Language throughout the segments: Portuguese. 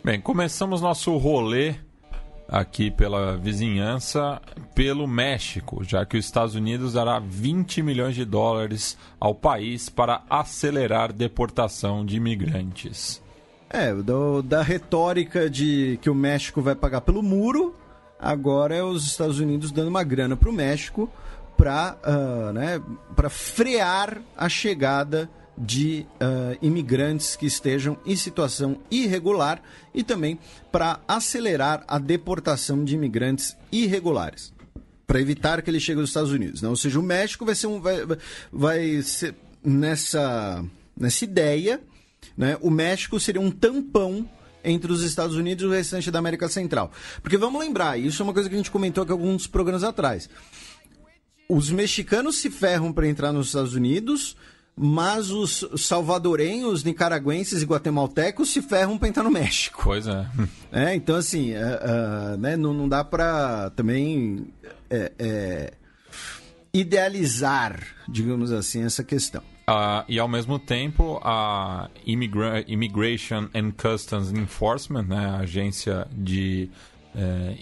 Bem, começamos nosso rolê aqui pela vizinhança, pelo México, já que os Estados Unidos dará 20 milhões de dólares ao país para acelerar a deportação de imigrantes. Da retórica de que o México vai pagar pelo muro, agora é os Estados Unidos dando uma grana para o México para frear a chegada de imigrantes que estejam em situação irregular e também para acelerar a deportação de imigrantes irregulares, para evitar que eles cheguem aos Estados Unidos, né? Ou seja, o México vai ser nessa ideia, né? O México seria um tampão entre os Estados Unidos e o restante da América Central. Porque vamos lembrar, isso é uma coisa que a gente comentou aqui alguns programas atrás. Os mexicanos se ferram para entrar nos Estados Unidos, mas os salvadorenhos, nicaragüenses e guatemaltecos se ferram para entrar no México. Pois é. Então, assim, né, não dá para também idealizar, digamos assim, essa questão. E, ao mesmo tempo, a Immigration and Customs Enforcement, né, a agência de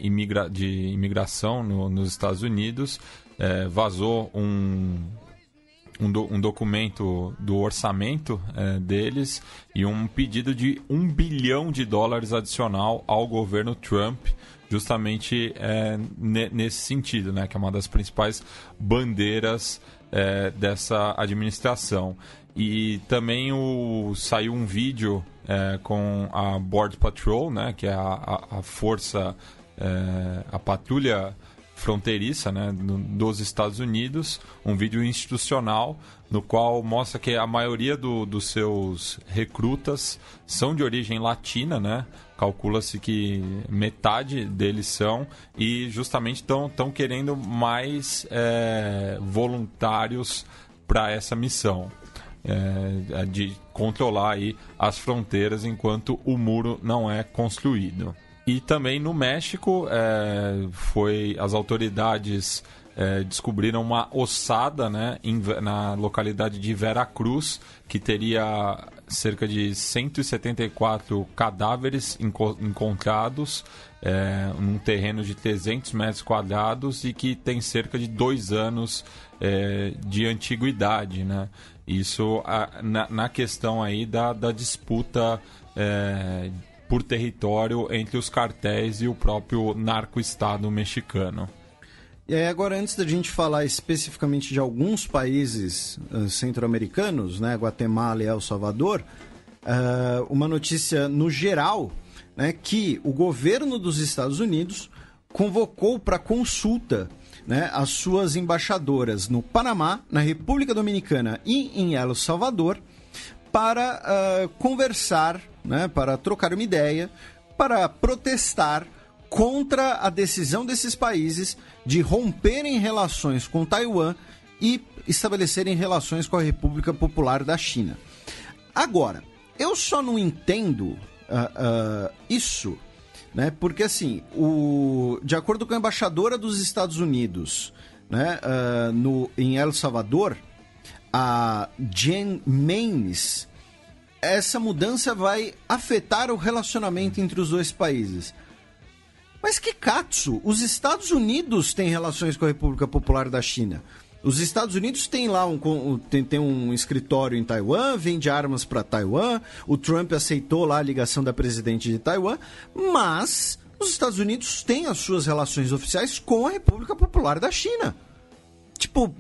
imigração nos Estados Unidos, vazou um documento do orçamento deles e um pedido de $1 bilhão adicional ao governo Trump, justamente nesse sentido, né, que é uma das principais bandeiras dessa administração. E também saiu um vídeo com a Border Patrol, né, que é a força, a patrulha fronteiriça, né, dos Estados Unidos, um vídeo institucional no qual mostra que a maioria dos seus recrutas são de origem latina, né? Calcula-se que metade deles são, e justamente estão querendo mais voluntários para essa missão, de controlar aí as fronteiras enquanto o muro não é construído. E também no México, as autoridades descobriram uma ossada, né, na localidade de Veracruz, que teria cerca de 174 cadáveres encontrados num terreno de 300 metros quadrados e que tem cerca de 2 anos de antiguidade, né? Isso na questão aí da disputa por território entre os cartéis e o próprio narco-estado mexicano. E aí agora, antes da gente falar especificamente de alguns países centro-americanos, né, Guatemala e El Salvador, uma notícia no geral, né, que o governo dos Estados Unidos convocou para consulta, né, as suas embaixadoras no Panamá, na República Dominicana e em El Salvador, para conversar, né, para trocar uma ideia, para protestar contra a decisão desses países de romperem relações com Taiwan e estabelecerem relações com a República Popular da China. Agora, eu só não entendo isso, né, porque assim, de acordo com a embaixadora dos Estados Unidos, né, em El Salvador, a Jen Maines, essa mudança vai afetar o relacionamento entre os dois países. Mas que katsu? Os Estados Unidos têm relações com a República Popular da China. Os Estados Unidos têm lá tem um escritório em Taiwan, vende armas para Taiwan, o Trump aceitou lá a ligação da presidente de Taiwan, mas os Estados Unidos têm as suas relações oficiais com a República Popular da China. Tipo,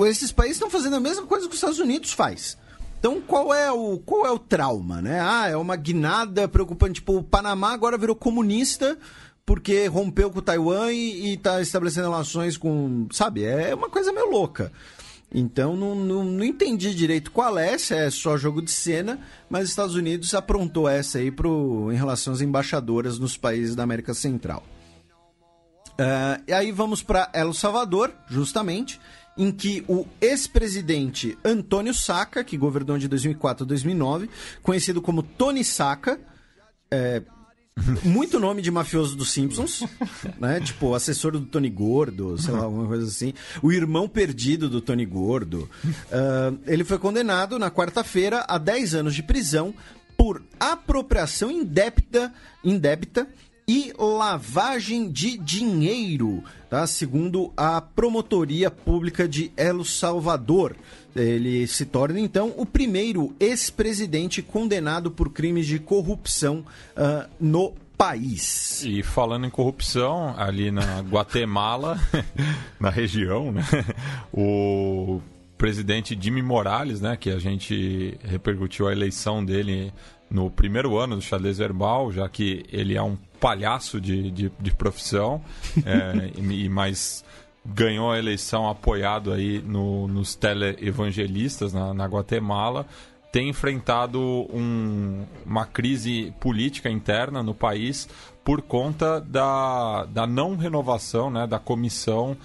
esses países estão fazendo a mesma coisa que os Estados Unidos faz. Então, qual é o trauma, né? É uma guinada preocupante. Tipo, o Panamá agora virou comunista porque rompeu com Taiwan e está estabelecendo relações com... Sabe, é uma coisa meio louca. Então, não entendi direito qual é, se é só jogo de cena, mas os Estados Unidos aprontou essa aí em relação às embaixadoras nos países da América Central. E aí vamos para El Salvador, justamente, em que o ex-presidente Antônio Saca, que governou de 2004 a 2009, conhecido como Tony Saca, muito nome de mafioso dos Simpsons, né? Tipo, assessor do Tony Gordo, sei lá, alguma coisa assim. O irmão perdido do Tony Gordo. Ele foi condenado na quarta-feira a 10 anos de prisão por apropriação indébita e lavagem de dinheiro, tá? Segundo a Promotoria Pública de El Salvador. Ele se torna, então, o primeiro ex-presidente condenado por crimes de corrupção no país. E falando em corrupção, ali na Guatemala, na região, né? O presidente Jimmy Morales, né? Que a gente repercutiu a eleição dele no primeiro ano do xadrez verbal, já que ele é um palhaço de profissão, mas ganhou a eleição apoiado aí nos teleevangelistas na Guatemala. Tem enfrentado uma crise política interna no país por conta da não renovação, né, da comissão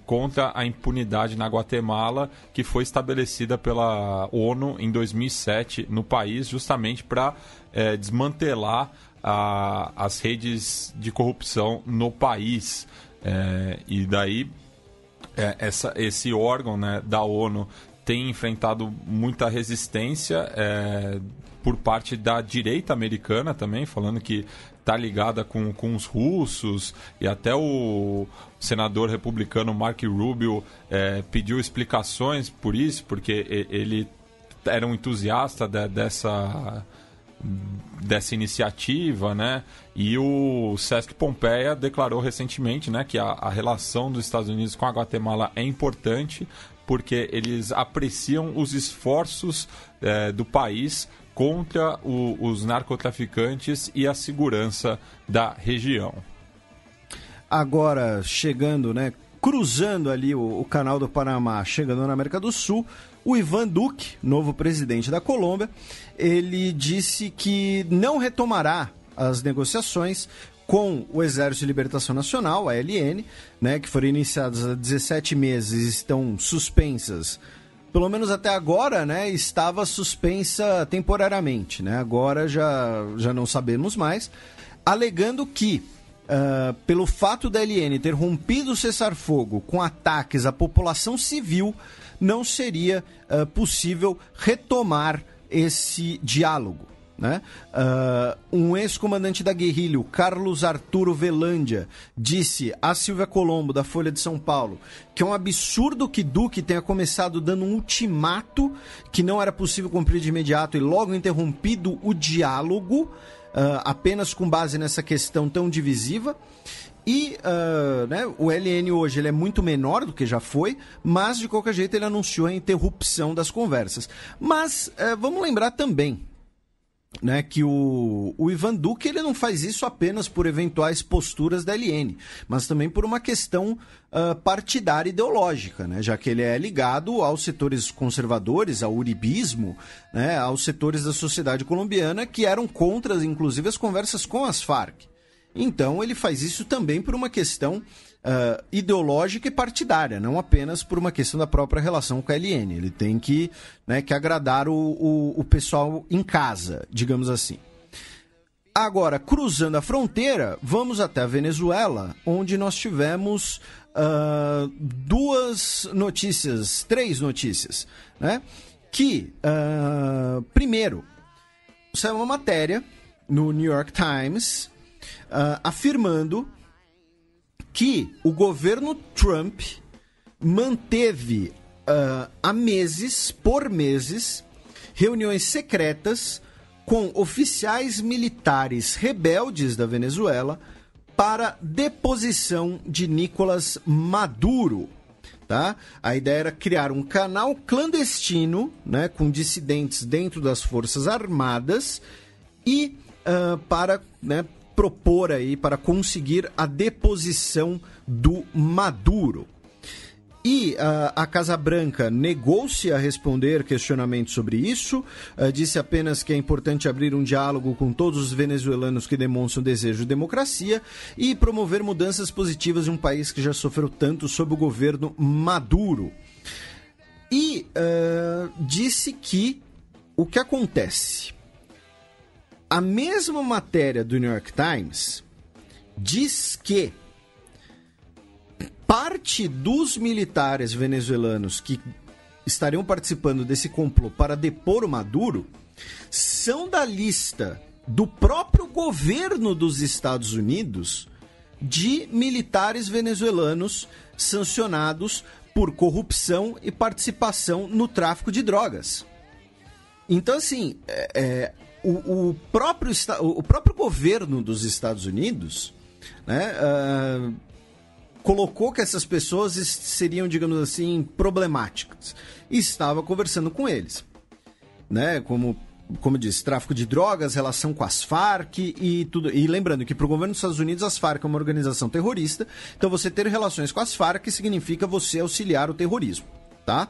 contra a impunidade na Guatemala, que foi estabelecida pela ONU em 2007 no país, justamente para desmantelar as redes de corrupção no país. E daí esse órgão, né, da ONU tem enfrentado muita resistência por parte da direita americana também, falando que está ligada com os russos, e até o senador republicano Mark Rubio pediu explicações por isso, porque ele era um entusiasta dessa iniciativa, né? E o Sesc Pompeia declarou recentemente, né, que a relação dos Estados Unidos com a Guatemala é importante, porque eles apreciam os esforços do país contra os narcotraficantes e a segurança da região. Agora, chegando, né, cruzando ali o canal do Panamá, chegando na América do Sul, o Ivan Duque, novo presidente da Colômbia, ele disse que não retomará as negociações com o Exército de Libertação Nacional, a ELN, né, que foram iniciadas há 17 meses e estão suspensas. Pelo menos até agora, né, estava suspensa temporariamente, né? Agora já não sabemos mais, alegando que, pelo fato da ELN ter rompido o cessar-fogo com ataques à população civil, não seria possível retomar esse diálogo, né? Um ex-comandante da guerrilha, o Carlos Arturo Velândia, disse a Silvia Colombo, da Folha de São Paulo, que é um absurdo que Duque tenha começado dando um ultimato que não era possível cumprir de imediato e logo interrompido o diálogo, apenas com base nessa questão tão divisiva. E né, o ELN hoje ele é muito menor do que já foi, mas de qualquer jeito ele anunciou a interrupção das conversas. Mas vamos lembrar também, né, que o Ivan Duque ele não faz isso apenas por eventuais posturas da ELN, mas também por uma questão partidária ideológica, né, já que ele é ligado aos setores conservadores, ao uribismo, né, aos setores da sociedade colombiana que eram contra, inclusive, as conversas com as Farc. Então ele faz isso também por uma questão ideológica e partidária, não apenas por uma questão da própria relação com a ELN. Ele tem que agradar o pessoal em casa, digamos assim. Agora, cruzando a fronteira, vamos até a Venezuela, onde nós tivemos três notícias, né? Que, primeiro, saiu uma matéria no New York Times afirmando que o governo Trump manteve há meses, por meses, reuniões secretas com oficiais militares rebeldes da Venezuela para deposição de Nicolás Maduro. Tá? A ideia era criar um canal clandestino, né, com dissidentes dentro das Forças Armadas e para, né, propor aí, para conseguir a deposição do Maduro. E a Casa Branca negou-se a responder questionamentos sobre isso, disse apenas que é importante abrir um diálogo com todos os venezuelanos que demonstram desejo de democracia e promover mudanças positivas em um país que já sofreu tanto sob o governo Maduro. E disse que o que acontece? A mesma matéria do New York Times diz que parte dos militares venezuelanos que estariam participando desse complô para depor o Maduro eliminação da lista do próprio governo dos Estados Unidos de militares venezuelanos sancionados por corrupção e participação no tráfico de drogas. Então, assim, o próprio governo dos Estados Unidos, né, colocou que essas pessoas seriam, digamos assim, problemáticas. E estava conversando com eles, né, como eu disse, tráfico de drogas, relação com as Farc e tudo. E lembrando que para o governo dos Estados Unidos as Farc é uma organização terrorista, então você ter relações com as Farc significa você auxiliar o terrorismo, tá?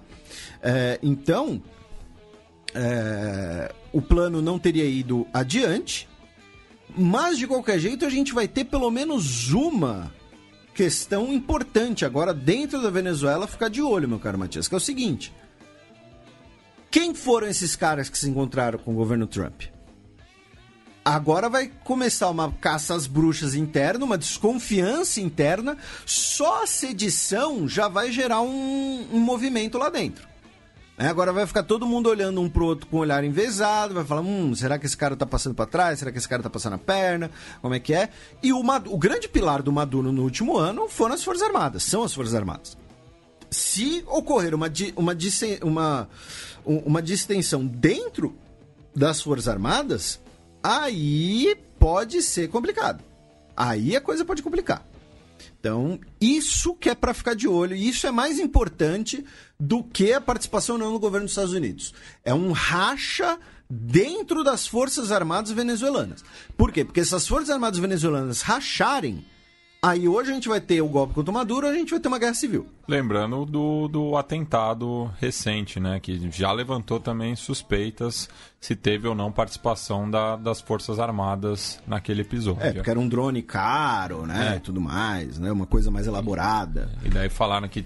Então, o plano não teria ido adiante, mas de qualquer jeito a gente vai ter pelo menos uma questão importante agora dentro da Venezuela ficar de olho, meu caro Matias, que é o seguinte: quem foram esses caras que se encontraram com o governo Trump? Agora vai começar uma caça às bruxas interna, uma desconfiança interna. Só a sedição já vai gerar um movimento lá dentro. Agora vai ficar todo mundo olhando um pro outro com o olhar envezado, vai falar, será que esse cara tá passando para trás? Será que esse cara tá passando a perna? Como é que é? E o grande pilar do Maduro no último ano foram as Forças Armadas, são as Forças Armadas. Se ocorrer uma distensão dentro das Forças Armadas, aí pode ser complicado. Aí a coisa pode complicar. Então, isso que é para ficar de olho, e isso é mais importante do que a participação não no governo dos Estados Unidos. É um racha dentro das Forças Armadas venezuelanas. Por quê? Porque se as Forças Armadas venezuelanas racharem, aí hoje a gente vai ter o golpe contra o Maduro, a gente vai ter uma guerra civil. Lembrando do atentado recente, né? Que já levantou também suspeitas se teve ou não participação das Forças Armadas naquele episódio. Porque era um drone caro, né? E tudo mais, né? Uma coisa mais elaborada. E daí falaram que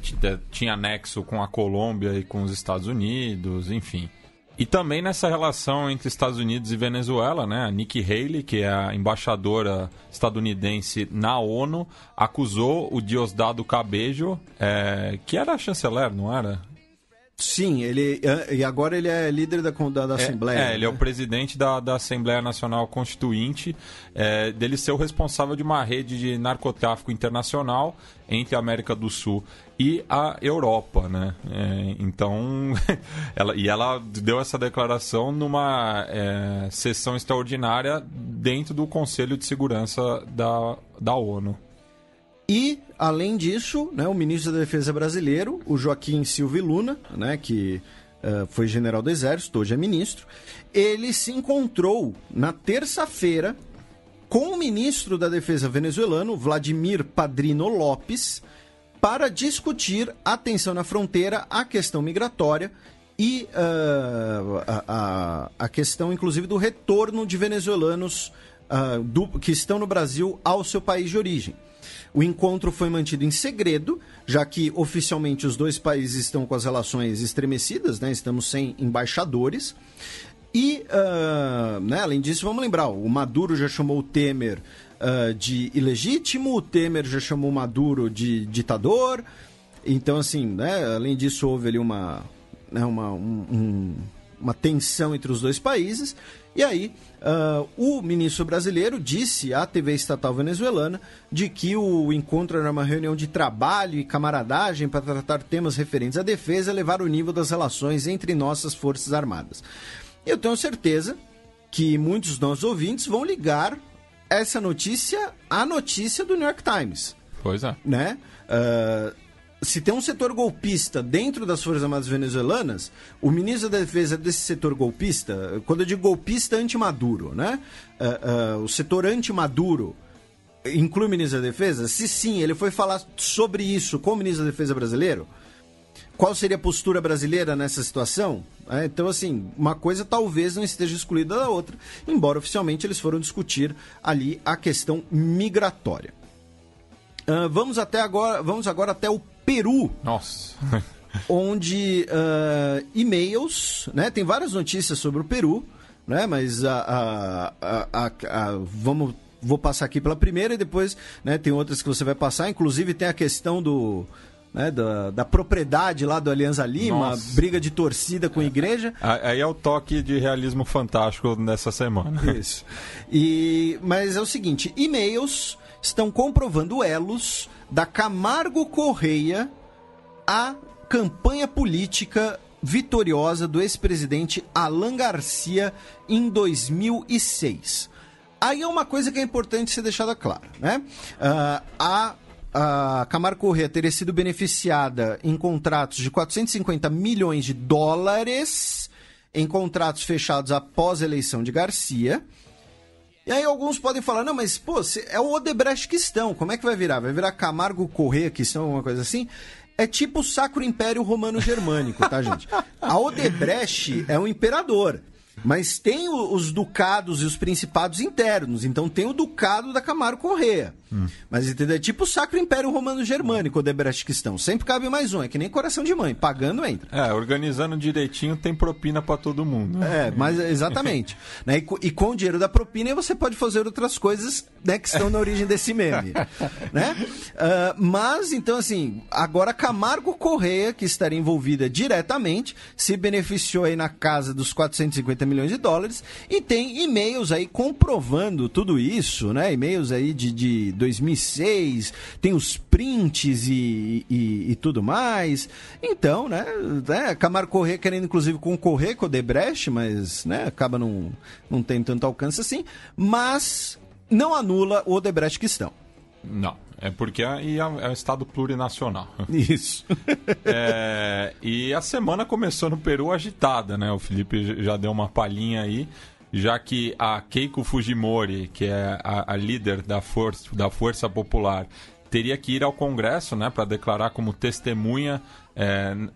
tinha nexo com a Colômbia e com os Estados Unidos, enfim. E também nessa relação entre Estados Unidos e Venezuela, né, a Nikki Haley, que é a embaixadora estadunidense na ONU, acusou o Diosdado Cabello, que era chanceler, não era? Sim, e agora ele é líder da Assembleia. Ele é o presidente da Assembleia Nacional Constituinte, dele ser o responsável de uma rede de narcotráfico internacional entre a América do Sul e a Europa, né? Então, ela deu essa declaração numa sessão extraordinária dentro do Conselho de Segurança da ONU. E, além disso, né, o ministro da Defesa brasileiro, o Joaquim Silva e Luna, né, que foi general do Exército, hoje é ministro, ele se encontrou na terça-feira com o ministro da Defesa venezuelano, Vladimir Padrino Lopes, para discutir a tensão na fronteira, a questão migratória e a questão, inclusive, do retorno de venezuelanos que estão no Brasil ao seu país de origem. O encontro foi mantido em segredo, já que oficialmente os dois países estão com as relações estremecidas, né? Estamos sem embaixadores. E, além disso, vamos lembrar, o Maduro já chamou o Temer de ilegítimo, o Temer já chamou o Maduro de ditador. Então, assim, né, além disso, houve ali uma tensão entre os dois países. E aí, o ministro brasileiro disse à TV estatal venezuelana de que o encontro era uma reunião de trabalho e camaradagem para tratar temas referentes à defesa e elevar o nível das relações entre nossas Forças Armadas. Eu tenho certeza que muitos dos nossos ouvintes vão ligar essa notícia à notícia do New York Times. Pois é. Né? Se tem um setor golpista dentro das Forças Armadas venezuelanas, o ministro da Defesa desse setor golpista, quando eu digo golpista, anti-Maduro, né? O setor anti-Maduro inclui o ministro da Defesa? Se sim, ele foi falar sobre isso com o ministro da Defesa brasileiro? Qual seria a postura brasileira nessa situação? Então, assim, uma coisa talvez não esteja excluída da outra, embora oficialmente eles foram discutir ali a questão migratória. Vamos agora até o Peru. Nossa. Onde e-mails, né? Tem várias notícias sobre o Peru, né? Mas vou passar aqui pela primeira e depois, né, tem outras que você vai passar. Inclusive tem a questão né, da propriedade lá do Alianza Lima, Nossa. briga de torcida com igreja. Aí é o toque de realismo fantástico nessa semana. Isso. Mas é o seguinte, e-mails estão comprovando elos da Camargo Correia à campanha política vitoriosa do ex-presidente Alan Garcia em 2006. Aí é uma coisa que é importante ser deixada clara, né? A Camargo Correia teria sido beneficiada em contratos de 450 milhões de dólares em contratos fechados após a eleição de Garcia. E aí alguns podem falar, não, mas pô, é o Odebrecht Quistão, como é que vai virar? Vai virar Camargo Correia Quistão, alguma coisa assim? É tipo o Sacro Império Romano Germânico, tá, gente? A Odebrecht é um imperador, mas tem os ducados e os principados internos, então tem o ducado da Camargo Correia. Mas entendeu? É tipo o Sacro Império Romano Germânico, Odebrecht Quistão. Sempre cabe mais um, é que nem coração de mãe, pagando entra. Organizando direitinho tem propina pra todo mundo. Mas exatamente. Né? E com o dinheiro da propina você pode fazer outras coisas, né, que estão na origem desse meme. Né? Mas, então, assim, agora Camargo Correia, que estaria envolvida diretamente, se beneficiou aí na casa dos 450 milhões de dólares e tem e-mails aí comprovando tudo isso, né? E-mails aí de 2006, tem os prints e tudo mais. Então, né, Camargo Correia querendo inclusive concorrer com o Odebrecht, mas, né, acaba não tendo tanto alcance assim, mas não anula o Odebrecht Quistão. Não, é porque é um Estado plurinacional. Isso. E a semana começou no Peru agitada, né? O Felipe já deu uma palhinha aí, já que a Keiko Fujimori, que é a líder da Força Popular, teria que ir ao Congresso, né, para declarar como testemunha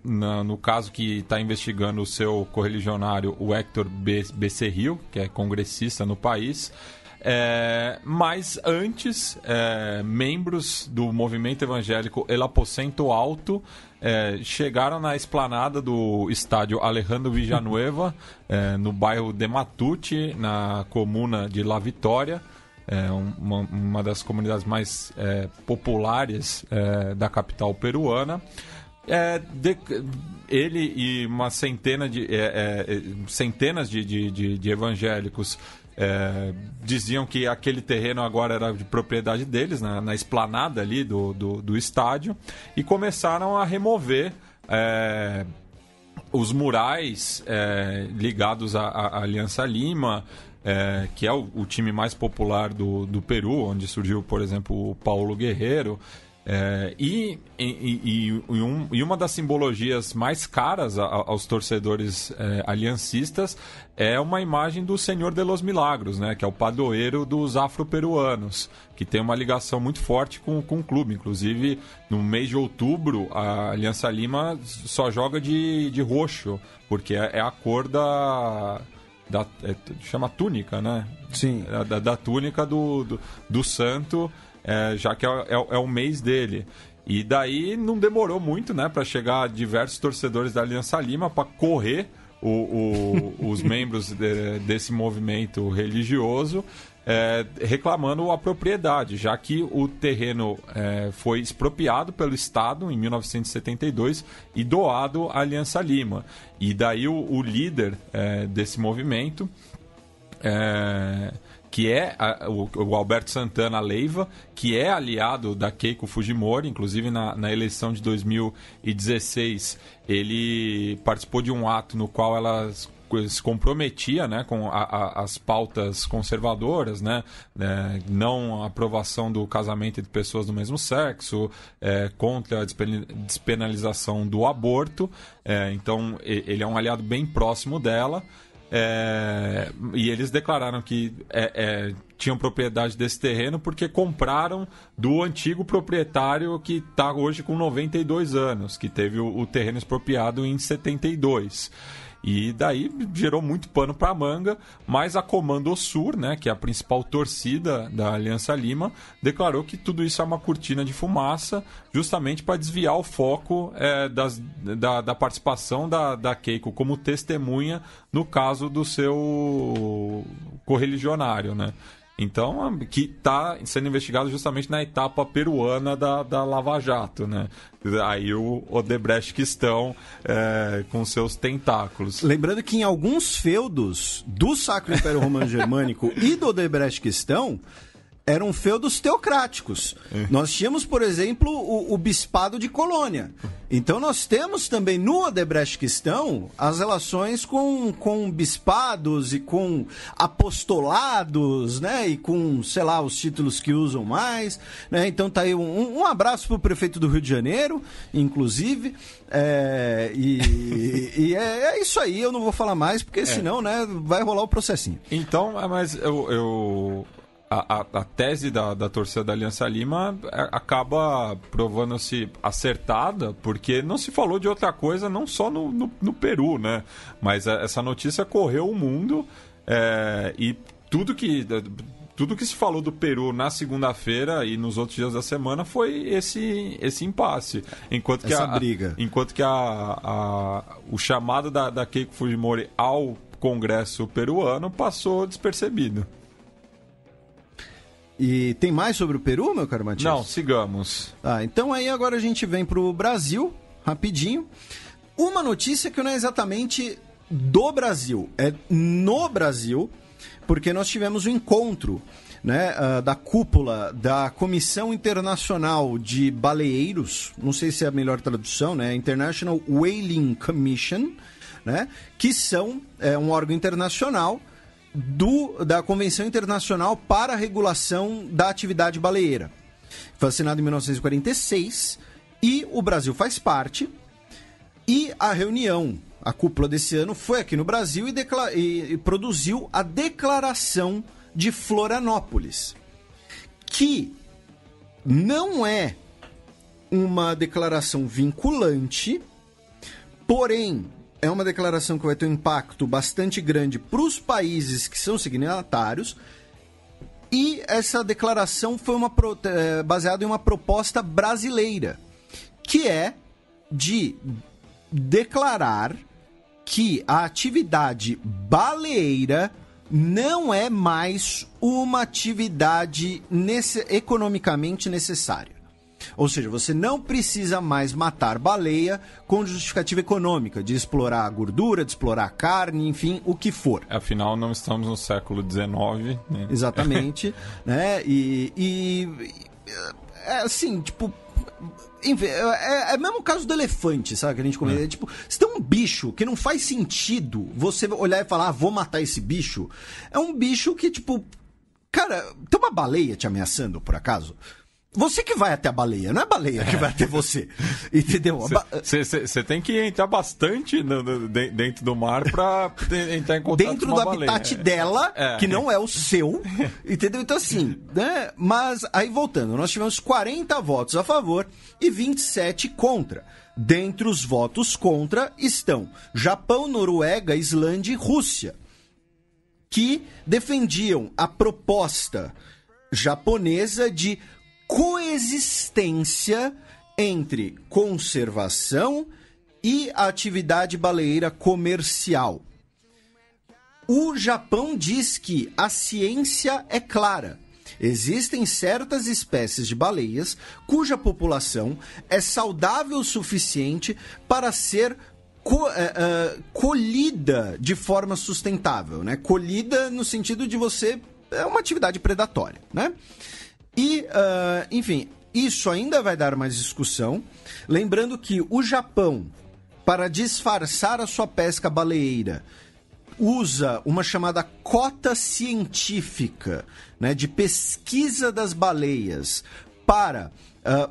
no caso que está investigando o seu correligionário, o Héctor Becerril, que é congressista no país. Mas antes, membros do movimento evangélico El Aposento Alto chegaram na esplanada do estádio Alejandro Villanueva, no bairro de Matute, na comuna de La Vitória, uma das comunidades mais populares da capital peruana. Ele e uma centenas de evangélicos diziam que aquele terreno agora era de propriedade deles, na esplanada ali do estádio, e começaram a remover os murais ligados à Alianza Lima, que é o time mais popular do Peru, onde surgiu, por exemplo, o Paulo Guerreiro. E uma das simbologias mais caras aos torcedores aliancistas é uma imagem do Senhor de los Milagros, né, que é o padroeiro dos afro-peruanos, que tem uma ligação muito forte com o clube. Inclusive, no mês de outubro, a Alianza Lima só joga de roxo, porque é a cor chama túnica, né? Sim. Da túnica do santo, já que é o mês dele. E daí não demorou muito, né, para chegar diversos torcedores da Alianza Lima para correr os membros desse movimento religioso, reclamando a propriedade, já que o terreno foi expropriado pelo Estado em 1972 e doado à Alianza Lima. E daí o líder desse movimento, que é o Alberto Santana Leiva, que é aliado da Keiko Fujimori, inclusive na eleição de 2016, ele participou de um ato no qual ela se comprometia, né, com as pautas conservadoras, né, não a aprovação do casamento entre pessoas do mesmo sexo, contra a despenalização do aborto. Então, ele é um aliado bem próximo dela. E eles declararam que tinham propriedade desse terreno porque compraram do antigo proprietário que está hoje com 92 anos, que teve o terreno expropriado em 72. E daí gerou muito pano para a manga, mas a Comando Sur, né, que é a principal torcida da Alianza Lima, declarou que tudo isso é uma cortina de fumaça, justamente para desviar o foco da participação da Keiko como testemunha no caso do seu correligionário, né? Então, que está sendo investigado justamente na etapa peruana da Lava Jato, né? Aí o Odebrechtquistão com seus tentáculos. Lembrando que em alguns feudos do Sacro Império Romano Germânico e do Odebrechtquistão, eram feudos teocráticos. Nós tínhamos, por exemplo, o bispado de Colônia. Então nós temos também no Odebrechtquistão as relações com bispados e com apostolados, né? E com, sei lá, os títulos que usam mais, né? Então tá aí um abraço pro prefeito do Rio de Janeiro, inclusive. É isso aí, eu não vou falar mais, porque senão, né, vai rolar o processinho. Então, mas a tese da torcida da Aliança Lima acaba provando-se acertada, porque não se falou de outra coisa, não só no Peru, né? Mas essa notícia correu o mundo e tudo que se falou do Peru na segunda-feira e nos outros dias da semana foi esse impasse. Enquanto que essa briga. Enquanto que o chamado da Keiko Fujimori ao Congresso peruano passou despercebido. E tem mais sobre o Peru, meu caro Matias? Não, sigamos. Tá, então aí agora a gente vem pro Brasil, rapidinho. Uma notícia que não é exatamente do Brasil, é no Brasil, porque nós tivemos um encontro, né, da cúpula da Comissão Internacional de Baleeiros, não sei se é a melhor tradução, né, International Whaling Commission, né, que são um órgão internacional da Convenção Internacional para a Regulação da Atividade Baleeira. Foi assinado em 1946 e o Brasil faz parte. E a reunião, a cúpula desse ano, foi aqui no Brasil e produziu a Declaração de Florianópolis, que não é uma declaração vinculante, porém é uma declaração que vai ter um impacto bastante grande para os países que são signatários. E essa declaração foi baseada em uma proposta brasileira, que é de declarar que a atividade baleeira não é mais uma atividade economicamente necessária. Ou seja, você não precisa mais matar baleia com justificativa econômica, de explorar a gordura, de explorar a carne, enfim, o que for. Afinal, não estamos no século XIX, né? Exatamente. Né? Assim, tipo... Enfim, é mesmo o caso do elefante, sabe? Que a gente comenta. Tipo, se tem um bicho que não faz sentido você olhar e falar, vou matar esse bicho, é um bicho que, tipo... Cara, tem uma baleia te ameaçando, por acaso? Você que vai até a baleia, não é a baleia que vai até você. Entendeu? Você tem que entrar bastante dentro do mar pra entrar em contato dentro com uma do baleia. habitat dela, que não é o seu. Entendeu? Então, assim, né? Mas, aí voltando, nós tivemos 40 votos a favor e 27 contra. Dentre os votos contra estão Japão, Noruega, Islândia e Rússia, que defendiam a proposta japonesa de coexistência entre conservação e atividade baleeira comercial. O Japão diz que a ciência é clara. Existem certas espécies de baleias cuja população é saudável o suficiente para ser colhida de forma sustentável, né? Colhida no sentido de você... É uma atividade predatória, né? E, enfim, isso ainda vai dar mais discussão. Lembrando que o Japão, para disfarçar a sua pesca baleeira, usa uma chamada cota científica, né, de pesquisa das baleias para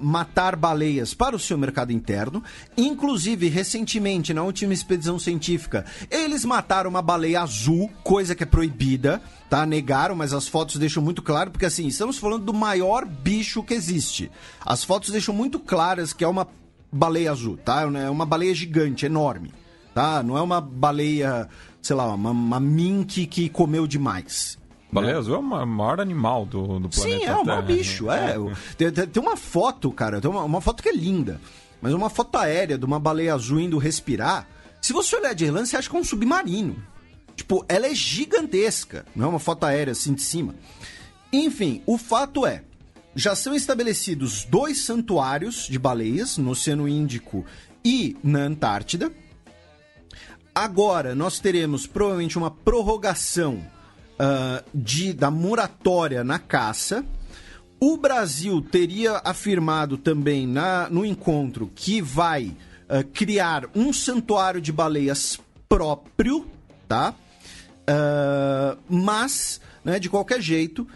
matar baleias para o seu mercado interno. Inclusive, recentemente, na última expedição científica, eles mataram uma baleia azul, coisa que é proibida, tá? Negaram, mas as fotos deixam muito claro, porque assim, estamos falando do maior bicho que existe. As fotos deixam muito claras que é uma baleia azul, tá? É uma baleia gigante, enorme, tá? Não é uma baleia, sei lá, uma mink que comeu demais. Baleia azul é o maior animal do planeta Terra. Sim, é o maior bicho, Tem uma foto, cara, tem uma foto que é linda, mas uma foto aérea de uma baleia azul indo respirar. Se você olhar de relance, você acha que é um submarino. Tipo, ela é gigantesca, não é uma foto aérea assim de cima. Enfim, o fato é, já são estabelecidos 2 santuários de baleias no Oceano Índico e na Antártida. Agora nós teremos provavelmente uma prorrogação da moratória na caça. O Brasil teria afirmado também no encontro que vai criar um santuário de baleias próprio, tá? Mas, né, de qualquer jeito,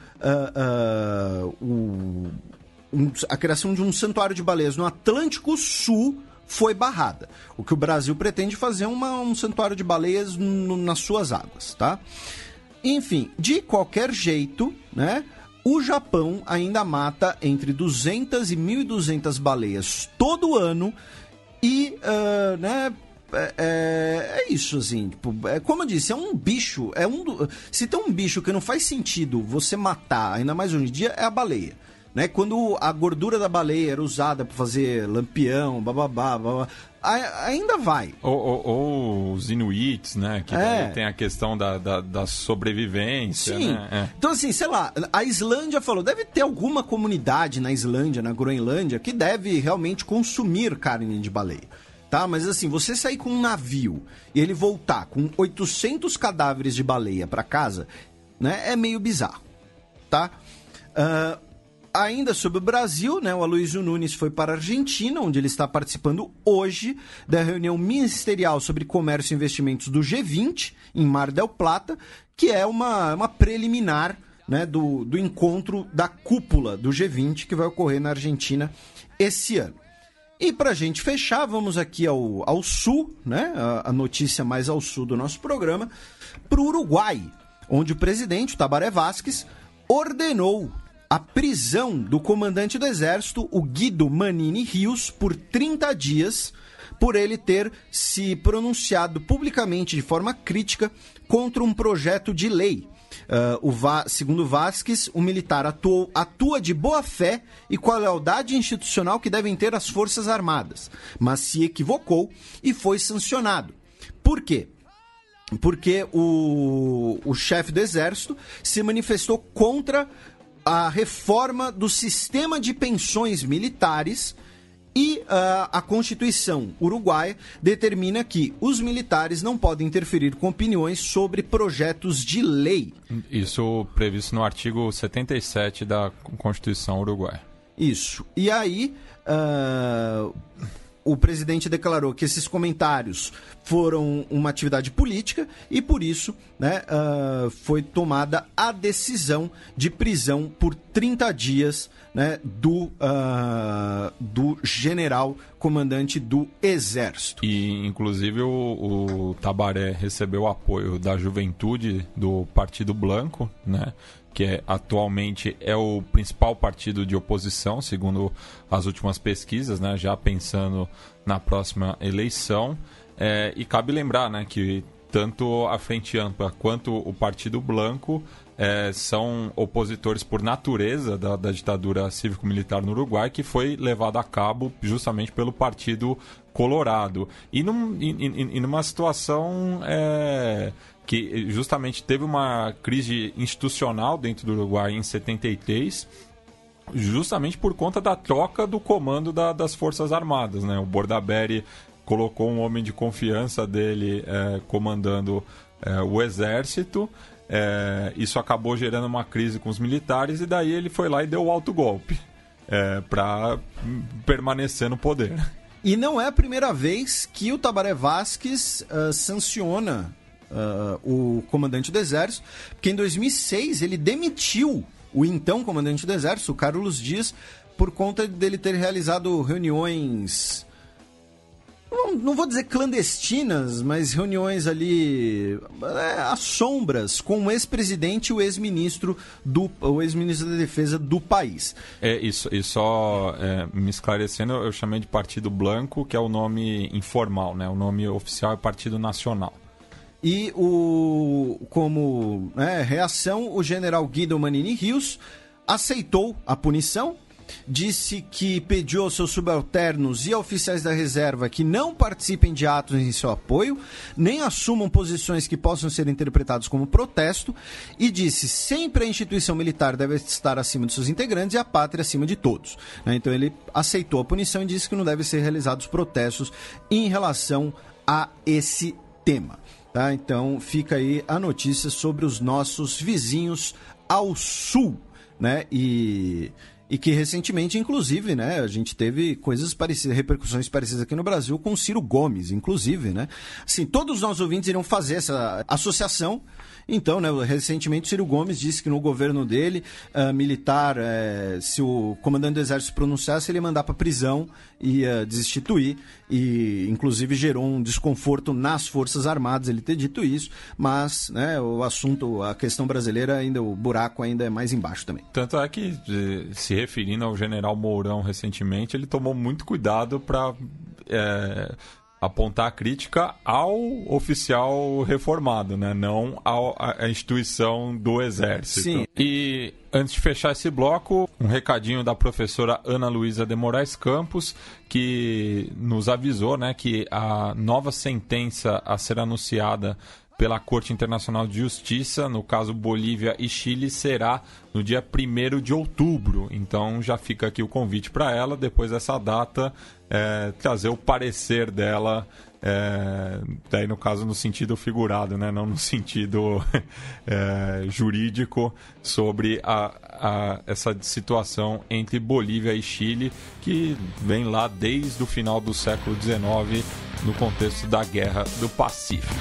a criação de um santuário de baleias no Atlântico Sul foi barrada. O que o Brasil pretende fazer é um santuário de baleias nas suas águas, tá? Enfim, de qualquer jeito, né, o Japão ainda mata entre 200 e 1.200 baleias todo ano e, né, é isso, assim, tipo, como eu disse, é um bicho, se tem um bicho que não faz sentido você matar, ainda mais hoje em dia, é a baleia. Né? Quando a gordura da baleia era usada para fazer lampião, bababá, ainda vai. Ou os inuits, né? Que tem a questão da sobrevivência. Sim. Né? Então, assim, sei lá, a Islândia falou, deve ter alguma comunidade na Islândia, na Groenlândia, que deve realmente consumir carne de baleia. Tá? Mas assim, você sair com um navio e ele voltar com 800 cadáveres de baleia para casa, né? É meio bizarro, tá? Ainda sobre o Brasil, né, o Aloysio Nunes foi para a Argentina, onde ele está participando hoje da reunião ministerial sobre comércio e investimentos do G20, em Mar del Plata, que é uma preliminar, né, do encontro da cúpula do G20, que vai ocorrer na Argentina esse ano. E para a gente fechar, vamos aqui ao sul, né, a notícia mais ao sul do nosso programa, para o Uruguai, onde o presidente, o Tabaré Vázquez, ordenou a prisão do comandante do exército, o Guido Manini Rios, por 30 dias, por ele ter se pronunciado publicamente de forma crítica contra um projeto de lei. Segundo Vázquez, o militar atua de boa fé e com a lealdade institucional que devem ter as Forças Armadas, mas se equivocou e foi sancionado. Por quê? Porque o chefe do exército se manifestou contra a reforma do sistema de pensões militares e a Constituição uruguaia determina que os militares não podem interferir com opiniões sobre projetos de lei. Isso previsto no artigo 77 da Constituição uruguaia. Isso. E aí, o presidente declarou que esses comentários foram uma atividade política e, por isso, né, foi tomada a decisão de prisão por 30 dias, né, do general comandante do Exército. E, inclusive, o Tabaré recebeu o apoio da juventude do Partido Blanco, né, que atualmente é o principal partido de oposição, segundo as últimas pesquisas, né, já pensando na próxima eleição. E cabe lembrar, né, que tanto a Frente Ampla quanto o Partido Blanco são opositores por natureza da ditadura cívico-militar no Uruguai, que foi levada a cabo justamente pelo Partido Colorado. E numa situação que justamente teve uma crise institucional dentro do Uruguai em 73, justamente por conta da troca do comando das Forças Armadas, né? O Bordaberry colocou um homem de confiança dele comandando o exército. Isso acabou gerando uma crise com os militares e daí ele foi lá e deu o autogolpe para permanecer no poder. E não é a primeira vez que o Tabaré Vázquez sanciona o comandante do exército, porque em 2006 ele demitiu o então comandante do exército, o Carlos Dias, por conta dele ter realizado reuniões, não vou dizer clandestinas, mas reuniões ali às sombras com o ex-presidente e o ex-ministro da defesa do país. Isso, e só me esclarecendo, eu chamei de Partido Blanco, que é o nome informal, né? O nome oficial é Partido Nacional. E como reação, o general Guido Manini Rios aceitou a punição, disse que pediu aos seus subalternos e oficiais da reserva que não participem de atos em seu apoio, nem assumam posições que possam ser interpretadas como protesto, e disse sempre a instituição militar deve estar acima de seus integrantes e a pátria acima de todos. Então ele aceitou a punição e disse que não devem ser realizados protestos em relação a esse tema. Tá? Então fica aí a notícia sobre os nossos vizinhos ao sul, né? E que recentemente, inclusive, né, a gente teve coisas parecidas, repercussões parecidas aqui no Brasil com Ciro Gomes, inclusive, né? Assim, todos os nossos ouvintes iriam fazer essa associação. Então, né, recentemente o Ciro Gomes disse que no governo dele, militar, se o comandante do exército pronunciasse, ele ia mandar para prisão e ia destituir, e inclusive gerou um desconforto nas Forças Armadas ele ter dito isso, mas, né, o assunto, a questão brasileira, ainda o buraco ainda é mais embaixo também. Tanto é que, se referindo ao general Mourão recentemente, ele tomou muito cuidado para apontar a crítica ao oficial reformado, né? Não à instituição do Exército. Sim. E antes de fechar esse bloco, um recadinho da professora Ana Luísa de Moraes Campos, que nos avisou, né, que a nova sentença a ser anunciada pela Corte Internacional de Justiça, no caso Bolívia e Chile, será no dia 1º de outubro. Então já fica aqui o convite para ela, depois dessa data, trazer o parecer dela, daí no caso no sentido figurado, né? Não no sentido jurídico, sobre essa situação entre Bolívia e Chile, que vem lá desde o final do século XIX, no contexto da Guerra do Pacífico.